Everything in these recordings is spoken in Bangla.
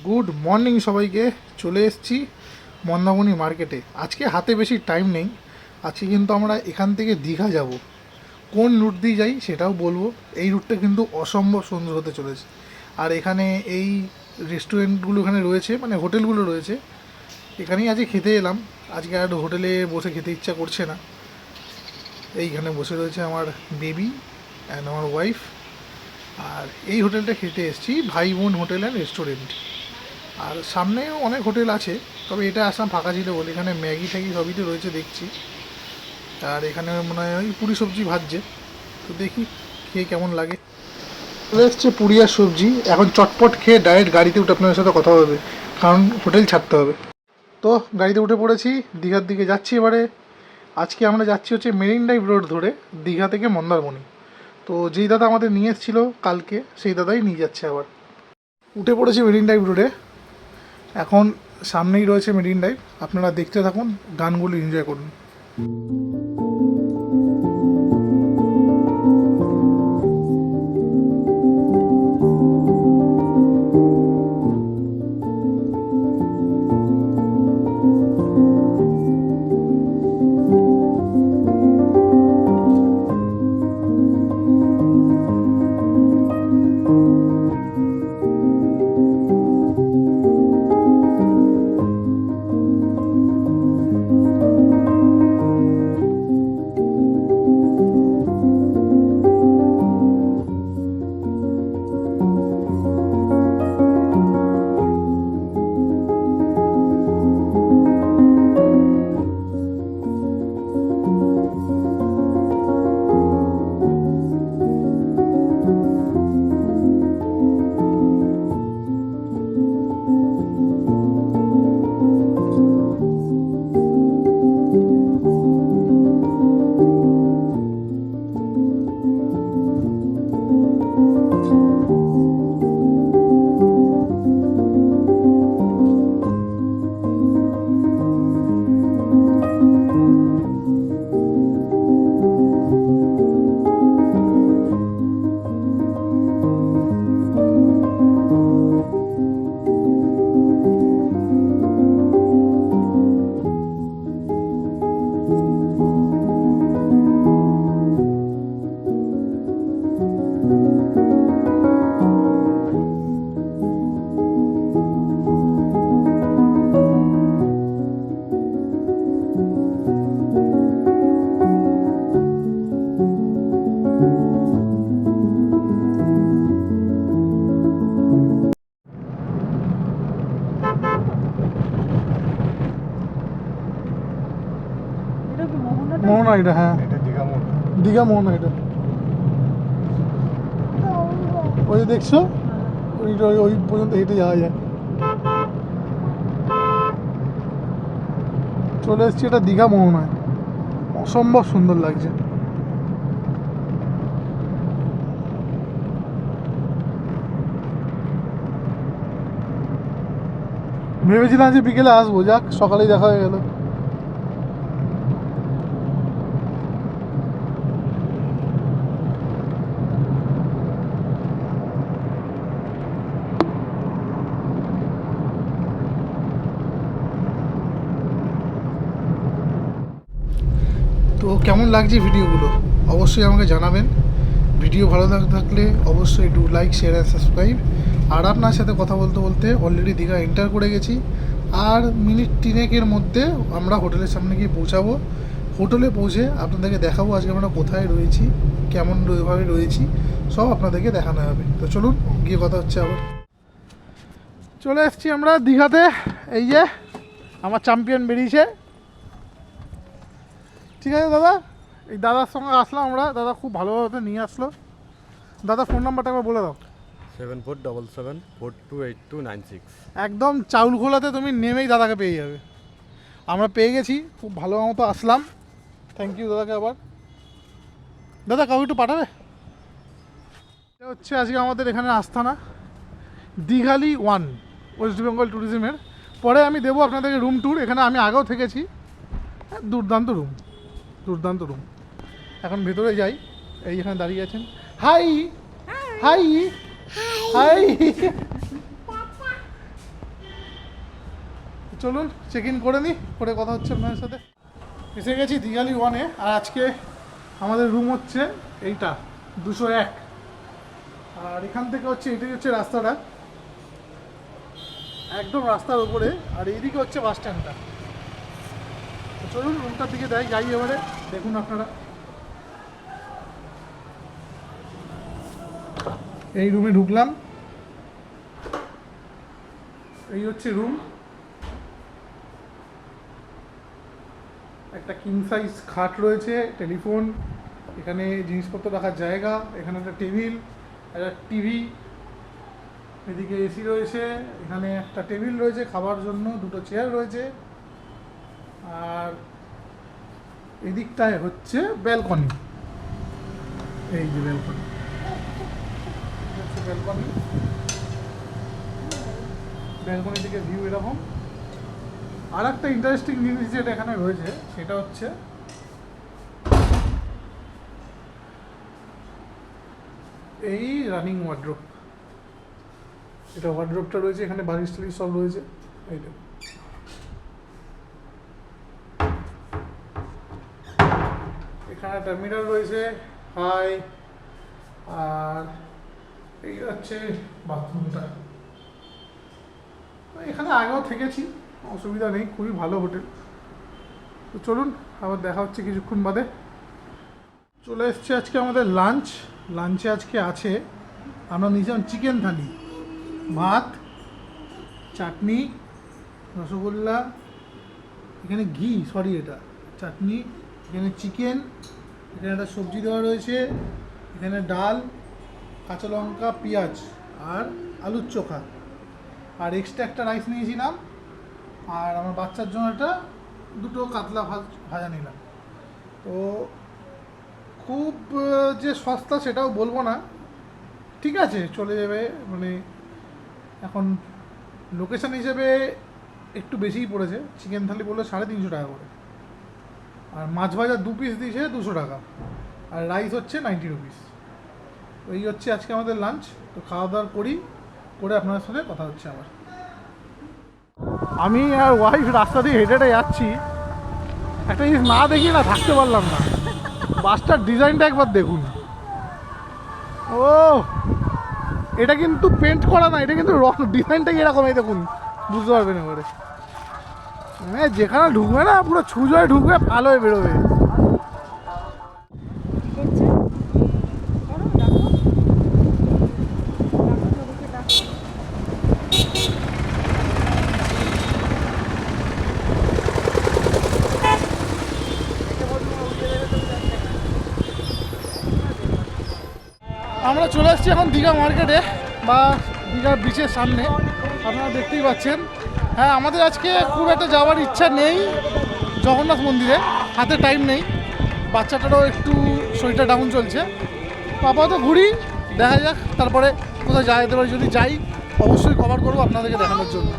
গুড মর্নিং সবাইকে। চলে এসেছি মন্দারমণি মার্কেটে। আজকে হাতে বেশি টাইম নেই। আজকে কিন্তু আমরা এখান থেকে দীঘা যাব। কোন রুট দিয়ে যাই সেটাও বলবো। এই রুটটা কিন্তু অসম্ভব সুন্দর হতে চলেছে। আর এখানে এই রেস্টুরেন্টগুলো এখানে রয়েছে, মানে হোটেলগুলো রয়েছে। এখানেই আজকে খেতে এলাম। আজকে আর হোটেলে বসে খেতে ইচ্ছা করছে না। এইখানে বসে রয়েছে আমার বেবি অ্যান্ড আমার ওয়াইফ। আর এই হোটেলটা খেতে এসেছি ভাই বোন হোটেল অ্যান্ড রেস্টুরেন্ট। আর সামনেও অনেক হোটেল আছে, তবে এটা আসাম ফাঁকা ছিল বলে এখানে ম্যাগি ট্যাগি সবই তো রয়েছে দেখছি। আর এখানে মনে হয় ওই পুরি সবজি ভাজছে, তো দেখি খেয়ে কেমন লাগে। চলে এসছে পুরি আর সবজি। এখন চটপট খেয়ে ডাইরেক্ট গাড়িতে উঠে আপনাদের সাথে কথা হবে, কারণ হোটেল ছাড়তে হবে। তো গাড়িতে উঠে পড়েছি, দীঘার দিকে যাচ্ছি এবারে। আজকে আমরা যাচ্ছি হচ্ছে মেরিন ড্রাইভ রোড ধরে দীঘা থেকে মন্দারমণি। তো যেই দাদা আমাদের নিয়ে এসেছিলো কালকে, সেই দাদাই নিয়ে যাচ্ছে আবার। উঠে পড়েছি মেরিন ড্রাইভ রোডে। এখন সামনেই রয়েছে মেরিন ড্রাইভ। আপনারা দেখতে থাকুন, গানগুলো এনজয় করুন। মোহনা এটা, হ্যাঁ দীঘা মোহনা এটা। ওই যে দেখছো, ওই পর্যন্ত হেঁটে যাওয়া যায়। চলে এসছি, এটা দীঘা মোহনায়। অসম্ভব সুন্দর লাগছে। ভেবেছিলাম যে বিকেলে আসবো, যাক সকালেই দেখা হয়ে গেল। তো কেমন লাগছে ভিডিওগুলো অবশ্যই আমাকে জানাবেন। ভিডিও ভালো থাকলে অবশ্যই একটু লাইক, শেয়ার আর সাবস্ক্রাইব। আর আপনার সাথে কথা বলতে বলতে অলরেডি দীঘা এন্টার করে গেছি। আর মিনিট 3 মধ্যে আমরা হোটেলের সামনে গিয়ে পৌঁছাবো। হোটেলে পৌঁছে আপনাদেরকে দেখাবো আজকে আমরা কোথায় রয়েছি, কেমনভাবে রয়েছি, সব আপনাদেরকে দেখানো হবে। তো চলুন গিয়ে কথা হচ্ছে আবার। চলে এসেছি আমরা দীঘাতে। এই যে আমার চ্যাম্পিয়ন বেরিয়েছে। ঠিক আছে দাদা, এই দাদার সঙ্গে আসলাম আমরা। দাদা খুব ভালোভাবে নিয়ে আসলো। দাদা ফোন নাম্বারটা একবার বলে দাও। 7477428296। একদম চাউল খোলাতে তুমি নেমেই দাদাকে পেয়ে যাবে। আমরা পেয়ে গেছি, খুব ভালো মতো আসলাম। থ্যাংক ইউ দাদাকে আবার। দাদা কাউকে একটু পাঠাবে। এটা হচ্ছে আজকে আমাদের এখানে আস্থানা, দীঘালি 1 ওয়েস্ট বেঙ্গল ট্যুরিজমের। পরে আমি দেবো আপনাদেরকে রুম ট্যুর। এখানে আমি আগেও থেকেছি, দুর্দান্ত রুম, দুর্দান্ত রুম। এখন ভেতরে যাই। এই এখানে দাঁড়িয়ে আছেন। হাই হাই হাই, চলুন চেক ইন করে নিই, করে কথা হচ্ছে আপনাদের সাথে। এসে গেছি দিঘালি 1-এ। আর আজকে আমাদের রুম হচ্ছে এইটা 201। আর এখান থেকে হচ্ছে এটাই হচ্ছে রাস্তাটা, একদম রাস্তার উপরে। আর এইদিকে হচ্ছে বাস স্ট্যান্ডটা। তো চলুন রুমটার দিকে যাই এবারে, দেখুন আপনারা। এই রুমে ঢুকলাম, এই হচ্ছে রুম। একটা কিং সাইজ খাট রয়েছে, টেলিফোন, এখানে জিনিসপত্র রাখার জায়গা, এখানে একটা টেবিল, একটা টিভি, এদিকে এসি রয়েছে, এখানে একটা টেবিল রয়েছে খাবার জন্য, দুটো চেয়ার রয়েছে। আর এদিকটায় হচ্ছে ব্যালকনি, এই যে ব্যালকনি, হচ্ছে ব্যালকনি। ব্যালকনি থেকে ভিউ এরকম। আর একটা ইন্টারেস্টিং জিনিস যেটা এখানে রয়েছে সেটা হচ্ছে এই রানিং ওয়ার্ড্রোব। এটা ওয়ার্ড্রোবটা রয়েছে এখানে, বালিশ টালিশ সব রয়েছে। এই দেখুন, এখানে একটা মিরর রয়েছে, হাই। আর এই হচ্ছে বাথরুমটা। এখানে আগেও থেকেছি, অসুবিধা নেই, খুবই ভালো হোটেল। তো চলুন আবার দেখা হচ্ছে কিছুক্ষণ বাদে। চলে এসছে আজকে আমাদের লাঞ্চ। লাঞ্চে আজকে আছে, আমরা নিয়েছিলাম চিকেন থালি, ভাত, চাটনি, রসগোল্লা, এখানে ঘি, সরি এটা চাটনি, এখানে চিকেন, এখানে একটা সবজি দেওয়া রয়েছে, এখানে ডাল, কাঁচা লঙ্কা, পেঁয়াজ আর আলুর চোখা। আর এক্সট্রা একটা রাইস নিয়েছিলাম। আর আমার বাচ্চার জন্য একটা দুটো কাতলা ভাজা নিলাম। তো খুব যে সস্তা সেটাও বলবো না, ঠিক আছে চলে যাবে। মানে এখন লোকেশান হিসেবে একটু বেশিই পড়েছে। চিকেন থালি বললে 350 টাকা করে, আর মাছ ভাজা 2 পিস দিয়েছে 200 টাকা, আর রাইস হচ্ছে 90 রুপিস। তো এই হচ্ছে আজকে আমাদের লাঞ্চ। তো খাওয়া দাওয়া করে আপনাদের সাথে কথা হচ্ছে আবার। আমি আর ওয়াইফ রাস্তা দিয়ে হেঁটে হেঁটে যাচ্ছি, একটা জিনিস না দেখি না থাকতে পারলাম না। বাসটার ডিজাইনটা একবার দেখুন। ও, এটা কিন্তু পেন্ট করা না, এটা কিন্তু রং, ডিজাইনটাই এরকম। এই দেখুন, বুঝতে পারবেন এবারে। মানে যেখানে ঢুকবে না পুরো ছুঁজোয় ঢুকবে, ভালো হয়ে বেরোবে। আমরা চলে আসছি এখন দীঘা মার্কেটে বা দীঘার বিচের সামনে, আপনারা দেখতেই পাচ্ছেন। হ্যাঁ, আমাদের আজকে খুব একটা যাওয়ার ইচ্ছা নেই জগন্নাথ মন্দিরে, হাতে টাইম নেই, বাচ্চাটারও একটু শরীরটা ডাউন চলছে। আপাতত ঘুরি, দেখা যাক তারপরে কোথায় যাওয়া যেতে পারে। যদি যাই অবশ্যই কভার করবো আপনাদেরকে দেখানোর জন্য।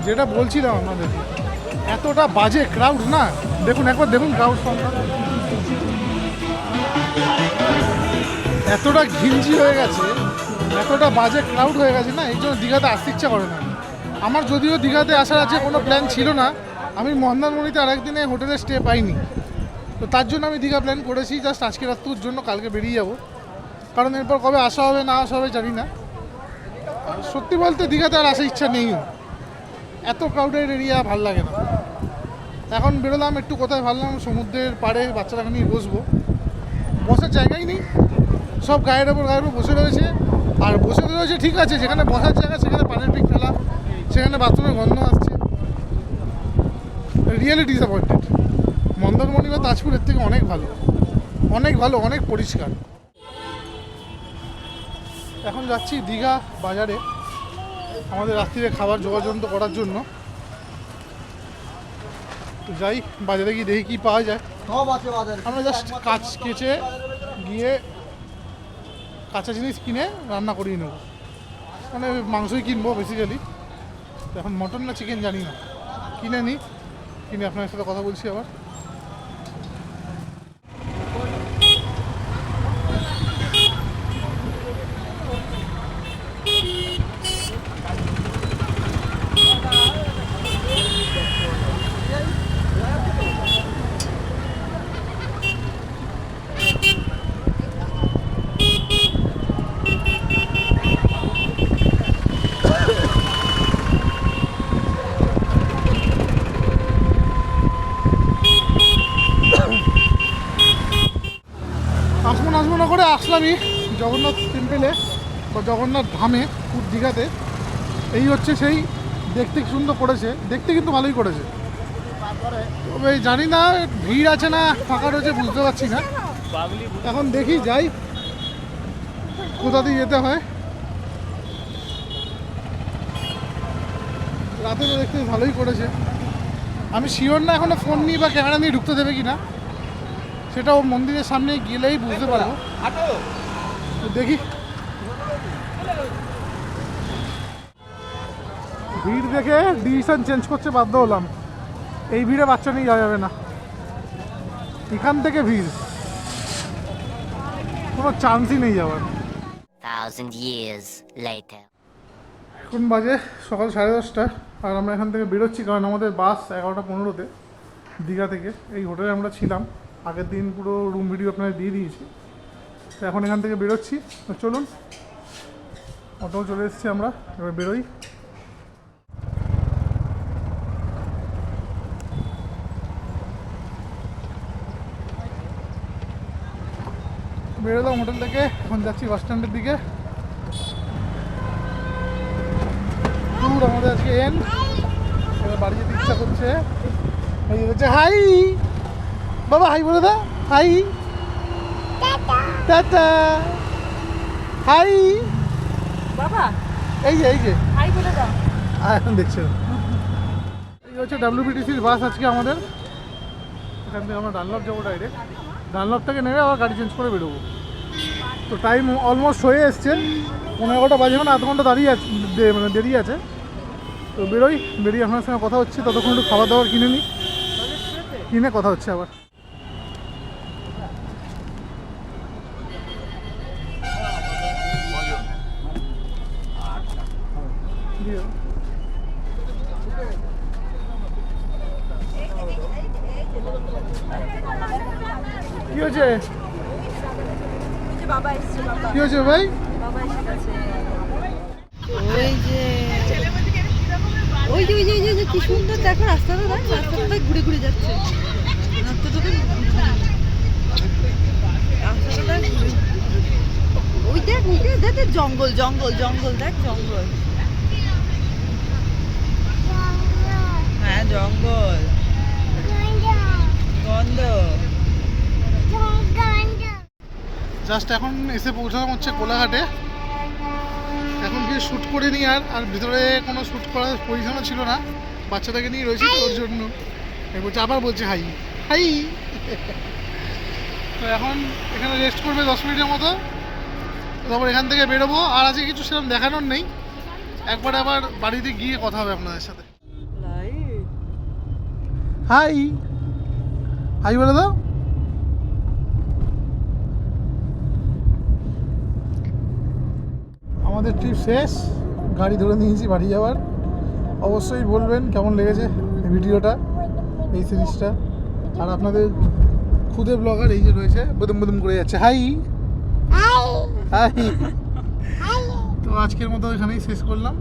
যেটা বলছিলাম আপনাদেরকে, এতটা বাজে ক্রাউড না, দেখুন একবার দেখুন ক্রাউড সংখ্যা এতটা ঘিঞ্জি হয়ে গেছে, এতটা বাজে ক্রাউড হয়ে গেছে না, এই জন্য দীঘাতে আসতে ইচ্ছা করে না। আমার যদিও দীঘাতে আসার আছে কোনো প্ল্যান ছিল না, আমি মন্দারমণিতে আরেকদিনে হোটেলে স্টে পাইনি, তো তার জন্য আমি দীঘা প্ল্যান করেছি জাস্ট আজকে রাত্তুর জন্য, কালকে বেরিয়ে যাব, কারণ এরপর কবে আসা হবে না আসা হবে জানি না। সত্যি বলতে দীঘাতে আর আসার ইচ্ছা নেইও, এত ক্রাউডেড এরিয়া ভাল লাগে না। এখন বেরোলাম একটু কোথায় ভাবলাম সমুদ্রের পাড়ে বাচ্চাটাকে নিয়ে বসবো, বসার জায়গাই নেই, সব গায়ের ওপর বসে রয়েছে। আর বসে রয়েছে ঠিক আছে, যেখানে বসার জায়গা সেখানে পানের পিক ফেলা, সেখানে বাথরুমের গন্ধ আসছে, রিয়েলি ডিসঅ্যাপয়েন্টেড। মন্দারমণি বা তাজপুরের থেকে অনেক ভালো, অনেক ভালো, অনেক পরিষ্কার। এখন যাচ্ছি দীঘা বাজারে আমাদের রাত্রিরে খাবার যোগাযন্ত্র করার জন্য। তো যাই বাজারে গিয়ে দেখি কী পাওয়া যায়। আমরা জাস্ট কাজ কেচে গিয়ে কাঁচা জিনিস কিনে রান্না করিয়ে নেব, মানে মাংসই কিনবো বেসিক্যালি। তো এখন মটন না চিকেন জানি না, কিনে নিই, কিনে আপনার সাথে কথা বলছি আবার। আসবো না করে আসলামই জগন্নাথ টেম্পেলে বা জগন্নাথ ধামে দীঘাতে। এই হচ্ছে সেই, দেখতে সুন্দর করেছে, দেখতে কিন্তু ভালোই করেছে, তবে জানি না ভিড় আছে না ফাঁকা রয়েছে বুঝতে পারছি না। এখন দেখি যাই কোথা দিয়ে যেতে হয়। রাতে তো দেখতে ভালোই করেছে, আমি শিওর না এখনো ফোন নিয়ে বা ক্যামেরা নিয়ে ঢুকতে দেবে কি না, সেটাও মন্দিরের সামনে গেলেই বুঝতে পারবো। দেখি, ভিড় দেখে ডিসিশন চেঞ্জ করতে বাধ্য হলাম, এই ভিড়ে বাচ্চা নিয়ে যাওয়া যাবে না, এখান থেকে ভিড় কোনো চান্সই নেই যাওয়ার। 1000 years later. এখন বাজে সকাল 10:30 আর আমরা এখান থেকে বেরোচ্ছি, কারণ আমাদের বাস 11:15-তে দীঘা থেকে। এই হোটেলে আমরা ছিলাম, আগের দিন পুরো রুম ভিডিও আপনাদের দিয়ে দিয়েছি। তো এখন এখান থেকে বেরোচ্ছি, তো চলুন, অটো চলে এসেছি আমরা, এবার বেরোই। বেরোলাম হোটেল থেকে, এখন যাচ্ছি বাস স্ট্যান্ডের দিকে। দূর আমাদের আজকে এবার বাড়ি যেতে ইচ্ছা করছে। এই হচ্ছে হাই বাবা, হাই বলে দা, হাই টাটা, হাই বাবা, এই যে হাই বলে দাও। এখন দেখছেন এই হচ্ছে WBTCর বাস আজকে আমাদের। এখান থেকে আমরা ডানলপ যাবো ডাইরেক্ট, ডানলপ থেকে নেমে আবার গাড়ি চেঞ্জ করে বেরোবো। তো টাইম অলমোস্ট হয়ে এসছে, 11টা বাজে, মানে আধ ঘন্টা দাঁড়িয়ে আছে, মানে দেরি আছে। তো বেরোই, বেরিয়ে আপনার সঙ্গে কথা হচ্ছে, ততক্ষণ একটু খাবার দাবার কিনে নিই, কিনে কথা হচ্ছে আবার। কি হয়েছে, বাবা এসছে, বাবা, কি হয়েছে ভাই? বাবা এসে গেছে। ওই যে ওই যে ওই যে ওই যে কি সুন্দর দেখো রাস্তাটা, দেখ রাস্তাটা ঘুরে ঘুরে যাচ্ছে, রাস্তাটা ওই দেখ, ওই দেখ দেখ, জঙ্গল জঙ্গল জঙ্গল, দেখ জঙ্গল, হ্যাঁ জঙ্গল, গন্ধ। জাস্ট এখন এসে পৌঁছালাম হচ্ছে কোলাঘাটে। এখন গিয়ে শ্যুট করে নিই, আর ভিতরে কোনো শ্যুট করার পজিশনও ছিল না, বাচ্চাটাকে নিয়ে রয়েছে ওর জন্য। বলছে, আবার বলছে হাই হাই। তো এখন এখানে রেস্ট করবে 10 মিনিটের মতো, তারপর এখান থেকে বেরোবো। আর আজকে কিছু সেরকম দেখানোর নেই, একবার আবার বাড়িতে গিয়ে কথা হবে আপনাদের সাথে। হাই হাই বলে দাও। আমাদের ট্রিপ শেষ, গাড়ি ধরে নিয়েছি বাড়ি যাওয়ার। অবশ্যই বলবেন কেমন লেগেছে এই ভিডিওটা, এই সিরিজটা। আর আপনাদের খুদে ব্লগার এই যে রয়েছে, বদম বদম করে যাচ্ছে। High high. তো আজকের মতো এখানেই শেষ করলাম।